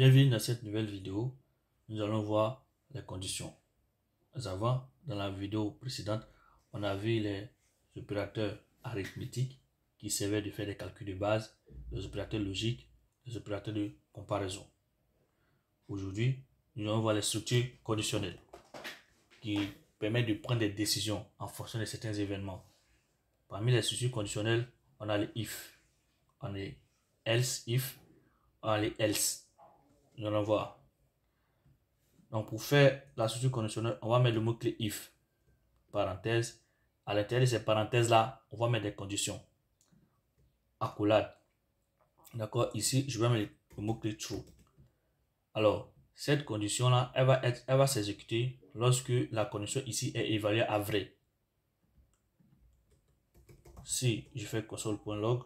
Bienvenue dans cette nouvelle vidéo. Nous allons voir les conditions. Avant, dans la vidéo précédente, on a vu les opérateurs arithmétiques qui servaient de faire des calculs de base, les opérateurs logiques, les opérateurs de comparaison. Aujourd'hui, nous allons voir les structures conditionnelles qui permettent de prendre des décisions en fonction de certains événements. Parmi les structures conditionnelles, on a les if, on a les else if, on a les else. Nous allons voir. Donc pour faire la structure conditionnelle, on va mettre le mot-clé if, parenthèse. À l'intérieur de ces parenthèses-là, on va mettre des conditions. Accolade. D'accord, ici, je vais mettre le mot-clé true. Alors, cette condition-là, elle va s'exécuter lorsque la condition ici est évaluée à vrai. Si je fais console.log,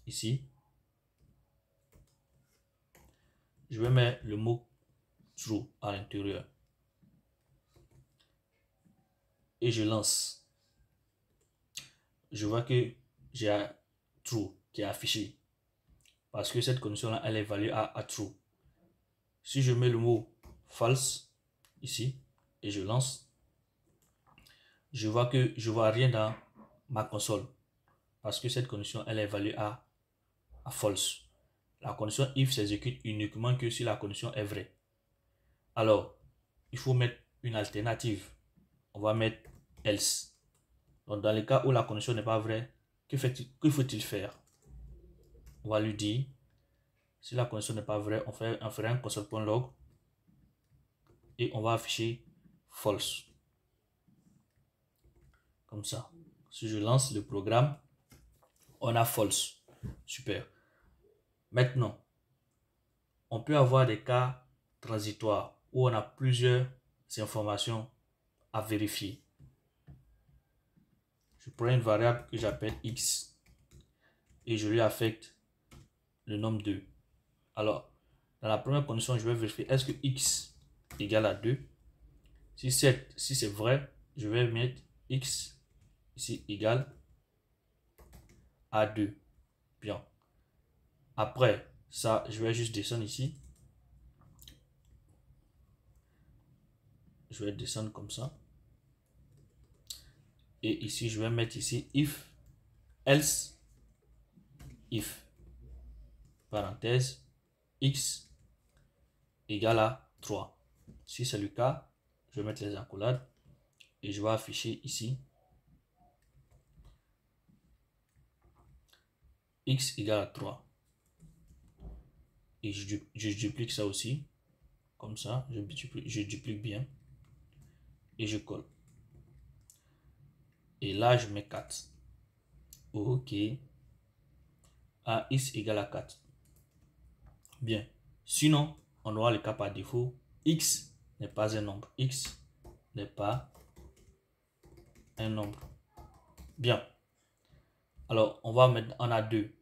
ici, je vais mettre le mot true à l'intérieur. Et je lance. Je vois que j'ai un true qui est affiché. Parce que cette condition-là, elle est évaluée à true. Si je mets le mot false ici et je lance, je vois que je vois rien dans ma console. Parce que cette condition, elle est évaluée à false. La condition if s'exécute uniquement que si la condition est vraie. Alors, il faut mettre une alternative. On va mettre else. Donc, dans le cas où la condition n'est pas vraie, que faut-il faire? On va lui dire, si la condition n'est pas vraie, on fera un console.log et on va afficher false. Comme ça. Si je lance le programme, on a false. Super. Maintenant, on peut avoir des cas transitoires où on a plusieurs informations à vérifier. Je prends une variable que j'appelle x et je lui affecte le nombre 2. Alors, dans la première condition, je vais vérifier est-ce que x égale à 2. Si c'est vrai, je vais mettre x ici égale à 2. Bien. Après ça, je vais juste descendre ici. Je vais descendre comme ça. Et ici, je vais mettre ici if, else, if, parenthèse, x égale à 3. Si c'est le cas, je vais mettre les accolades et je vais afficher ici x égale à 3. Et je duplique ça aussi. Comme ça, je duplique bien. Et je colle. Et là, je mets 4. OK. À x égale à 4. Bien. Sinon, on aura le cas par défaut. X n'est pas un nombre. X n'est pas un nombre. Bien. Alors, on a 2.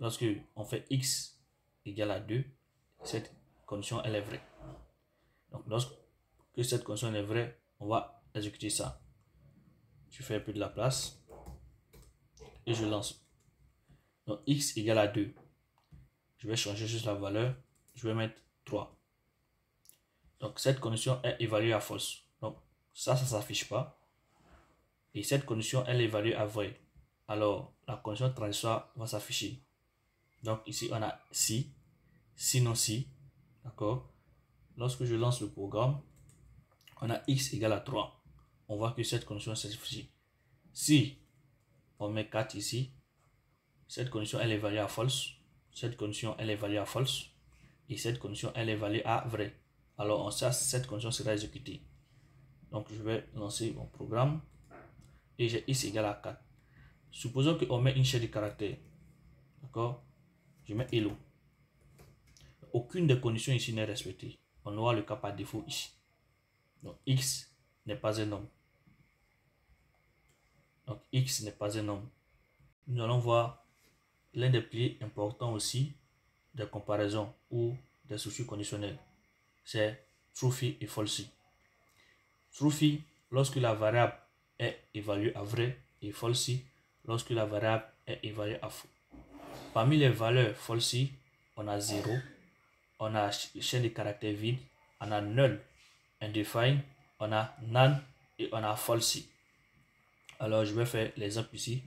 Lorsque on fait x égale à 2, cette condition, elle est vraie. Donc, lorsque cette condition est vraie, on va exécuter ça. Je fais un peu de la place et je lance. Donc, x égale à 2. Je vais changer juste la valeur. Je vais mettre 3. Donc, cette condition est évaluée à false. Donc, ça ne s'affiche pas. Et cette condition, elle est évaluée à vrai. Alors, la condition transitoire va s'afficher. Donc, ici, on a si, sinon si. D'accord? Lorsque je lance le programme, on a x égale à 3. On voit que cette condition s'affiche. Si on met 4 ici, cette condition, elle est évaluée à false. Cette condition, elle est évaluée à false. Et cette condition, elle est évaluée à vrai. Alors, cette condition sera exécutée. Donc, je vais lancer mon programme. Et j'ai x égale à 4. Supposons qu'on met une chaîne de caractères. D'accord? Je mets hello. Aucune des conditions ici n'est respectée. On aura le cas par défaut ici. Donc, x n'est pas un nombre. Donc, x n'est pas un nombre. Nous allons voir l'un des piliers importants aussi des comparaisons ou des structures conditionnelles. C'est true et false. True lorsque la variable est évaluée à vrai et false lorsque la variable est évaluée à faux. Parmi les valeurs false, on a 0, on a chaîne de caractères vide, on a null, undefined, on a none et on a false. Alors je vais faire l'exemple ici.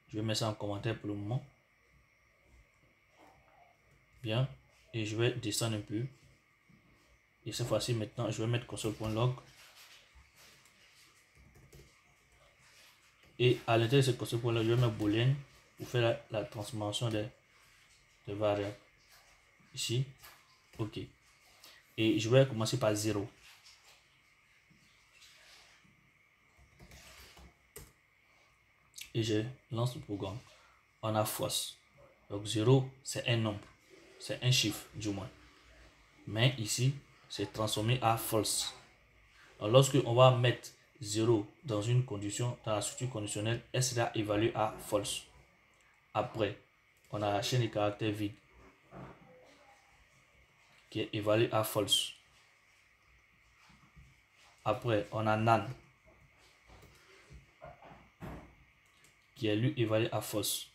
Je vais mettre ça en commentaire pour le moment. Bien. Et je vais descendre un peu. Et cette fois-ci, maintenant, je vais mettre console.log. Et à l'intérieur de cette console.log, je vais mettre boolean pour faire la transformation des variables. Ici. OK. Et je vais commencer par 0. Et je lance le programme. On a false. Donc 0, c'est un nombre. C'est un chiffre, du moins. Mais ici, c'est transformé à false. Alors, lorsque on va mettre 0 dans une condition, dans la structure conditionnelle, elle sera évaluée à false. Après, on a la chaîne de caractères vide qui est évaluée à false. Après, on a none qui est lui évalué à false.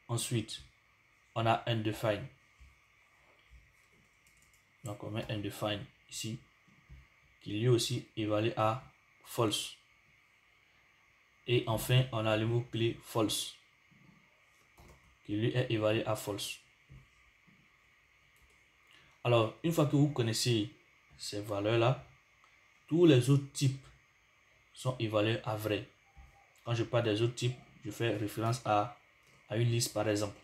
Ensuite, on a undefined. Donc, on met undefined ici, qui lui aussi évalué à false. Et enfin, on a le mot-clé false, qui lui est évalué à false. Alors, une fois que vous connaissez ces valeurs-là, tous les autres types sont évalués à vrai. Quand je parle des autres types, je fais référence à une liste par exemple.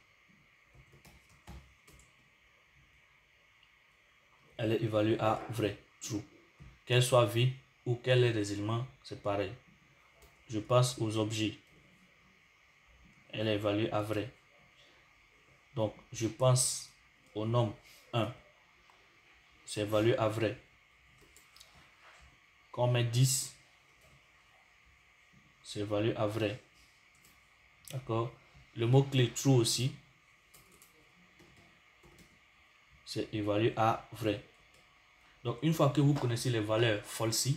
Elle est évaluée à vrai, true. Qu'elle soit vide ou qu'elle ait des éléments, c'est pareil. Je passe aux objets. Elle est évaluée à vrai. Donc, je pense au nombre 1. C'est évalué à vrai. Quand on met 10, c'est évalué à vrai. D'accord? Le mot-clé true aussi, c'est évalué à vrai. Donc, une fois que vous connaissez les valeurs false,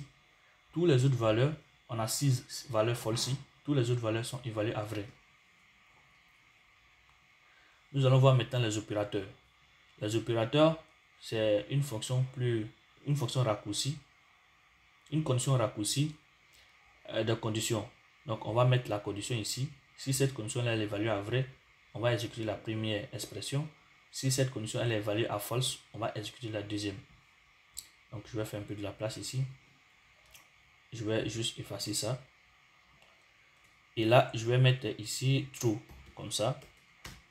toutes les autres valeurs, on a 6 valeurs false, toutes les autres valeurs sont évaluées à vrai. Nous allons voir maintenant les opérateurs. Les opérateurs, c'est une fonction raccourcie, une condition raccourcie de condition. Donc, on va mettre la condition ici. Si cette condition est évaluée à vrai, on va exécuter la première expression. Si cette condition est évaluée à false, on va exécuter la deuxième. Donc, je vais faire un peu de la place ici. Je vais juste effacer ça. Et là, je vais mettre ici true, comme ça.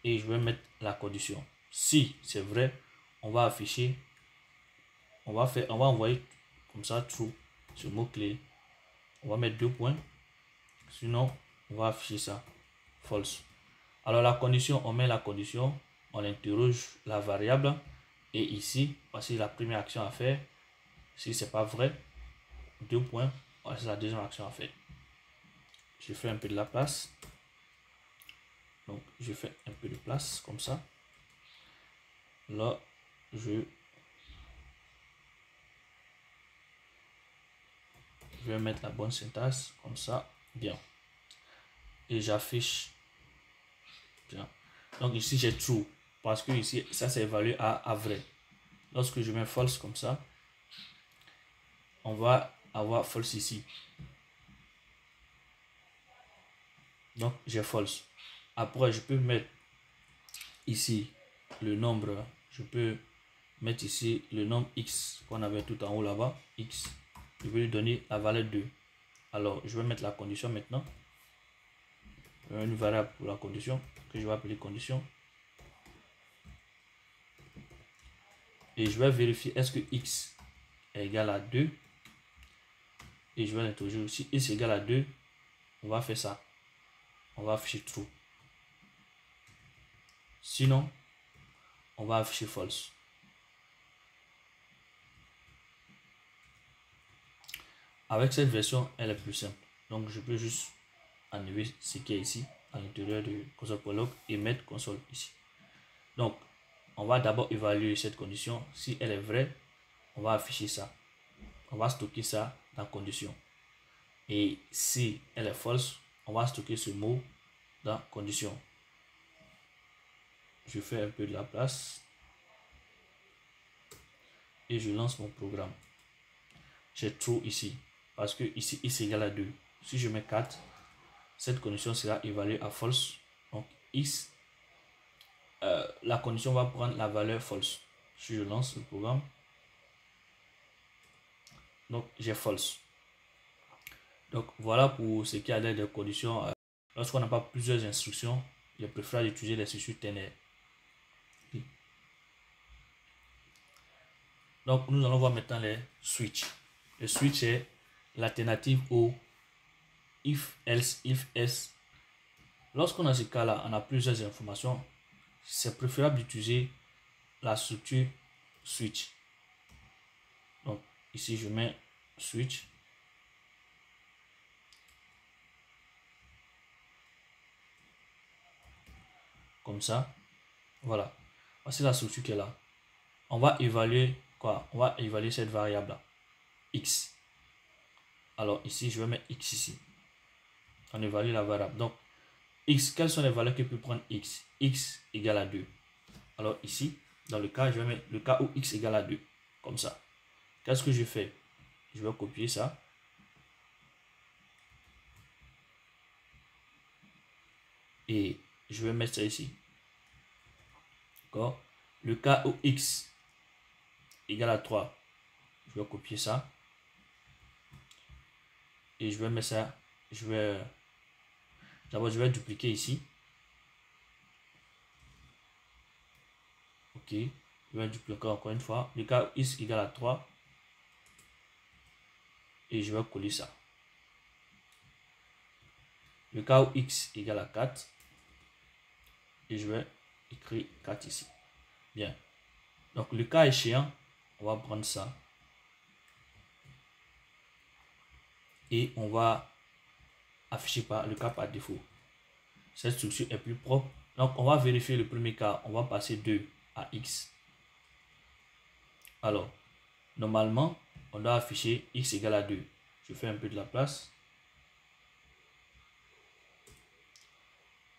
Et je vais mettre la condition. Si c'est vrai, on va afficher, on va envoyer comme ça true, ce mot-clé. On va mettre 2 points. Sinon, on va afficher ça, false. Alors la condition, on met la condition, on interroge la variable. Et ici, voici la première action à faire. Si c'est pas vrai, 2 points, voici la deuxième action à faire. Je fais un peu de la place. Donc, je fais un peu de place, comme ça. Là, je vais mettre la bonne syntaxe, comme ça, bien. Et j'affiche, bien. Donc, ici, j'ai true, parce que ici, ça, c'est évalué à vrai. Lorsque je mets false, comme ça, on va avoir false ici. Donc, j'ai false. Après, je peux mettre ici le nombre. Je peux mettre ici le nombre x qu'on avait tout en haut là-bas. X. Je vais lui donner la valeur 2. Alors, je vais mettre la condition maintenant. Une variable pour la condition que je vais appeler condition. Et je vais vérifier est-ce que x est égal à 2. Et je vais l'interroger aussi. X est égal à 2. On va faire ça. On va afficher true. Sinon, on va afficher false. Avec cette version, elle est plus simple. Donc, je peux juste enlever ce qui est ici à l'intérieur de console.log et mettre console ici. Donc, on va d'abord évaluer cette condition. Si elle est vraie, on va afficher ça. On va stocker ça dans condition. Et si elle est false, on va stocker ce mot dans condition. Je fais un peu de la place. et je lance mon programme. J'ai true ici parce que ici x égale à 2. Si je mets 4, cette condition sera évaluée à false. Donc x, la condition va prendre la valeur false. Si je lance le programme, donc j'ai false. Donc voilà pour ce qui a l'air des conditions. Lorsqu'on n'a pas plusieurs instructions, il est préférable d'utiliser les structures ternaires. Donc nous allons voir maintenant les switches. Le switch est l'alternative au if, else, if, else. Lorsqu'on a ce cas-là, on a plusieurs informations, c'est préférable d'utiliser la structure switch. Donc ici je mets switch. Comme ça. Voilà. Voici la structure qui est là. On va évaluer quoi? On va évaluer cette variable là. X. Alors ici, je vais mettre X ici. On évalue la variable. Donc, X, quelles sont les valeurs que peut prendre X? X égale à 2. Alors ici, dans le cas, je vais mettre le cas où X égale à 2. Comme ça. Qu'est-ce que je fais? Je vais copier ça. Et je vais mettre ça ici. D'accord? Le cas où X égale à 3. Je vais copier ça. Et je vais mettre ça. D'abord, je vais dupliquer ici. Ok. Je vais dupliquer encore une fois. Le cas où X égale à 3. Et je vais coller ça. Le cas où X égale à 4. Et je vais écrire 4 ici. Bien. Donc, le cas échéant, on va prendre ça. Et on va afficher le cas par défaut. Cette structure est plus propre. Donc, on va vérifier le premier cas. On va passer 2 à X. Alors, normalement, on doit afficher X égale à 2. Je fais un peu de la place.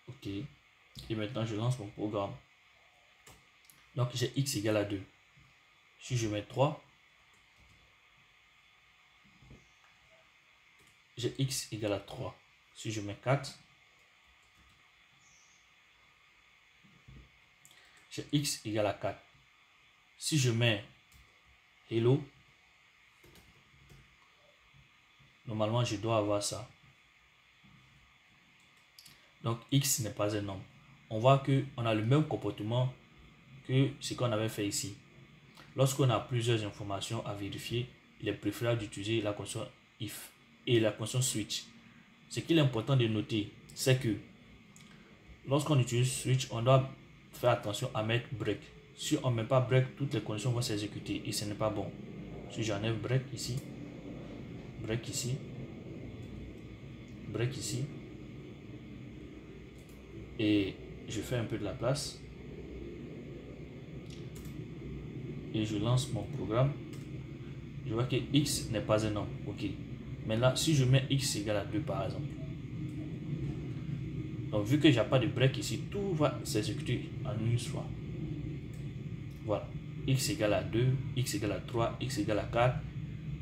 Ok. Et maintenant, je lance mon programme. Donc, j'ai X égale à 2. Si je mets 3, j'ai X égale à 3. Si je mets 4, j'ai X égale à 4. Si je mets hello, normalement, je dois avoir ça. Donc, X n'est pas un nombre. On voit qu'on a le même comportement que ce qu'on avait fait ici. Lorsqu'on a plusieurs informations à vérifier, il est préférable d'utiliser la condition if et la condition switch. Ce qu'il est important de noter, c'est que lorsqu'on utilise switch, on doit faire attention à mettre break. Si on ne met pas break, toutes les conditions vont s'exécuter et ce n'est pas bon. Si j'enlève break ici, break ici, break ici, et je fais un peu de la place, et je lance mon programme, je vois que X n'est pas un nombre. Ok. Maintenant, si je mets X égale à 2 par exemple, donc vu que j'ai pas de break ici, tout va s'exécuter en une fois. Voilà. X égale à 2, X égale à 3, X égale à 4.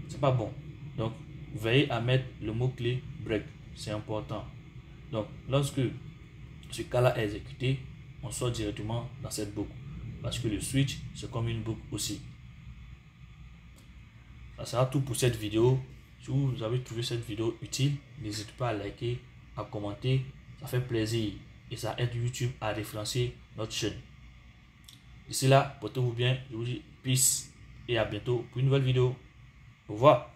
C'est pas bon. Donc, veillez à mettre le mot-clé break. C'est important. Donc, lorsque ce cas-là est exécuté, on sort directement dans cette boucle. Parce que le switch, c'est comme une boucle aussi. Ça sera tout pour cette vidéo. Si vous avez trouvé cette vidéo utile, n'hésitez pas à liker, à commenter. Ça fait plaisir et ça aide YouTube à référencer notre chaîne. D'ici là, portez-vous bien. Je vous dis peace et à bientôt pour une nouvelle vidéo. Au revoir.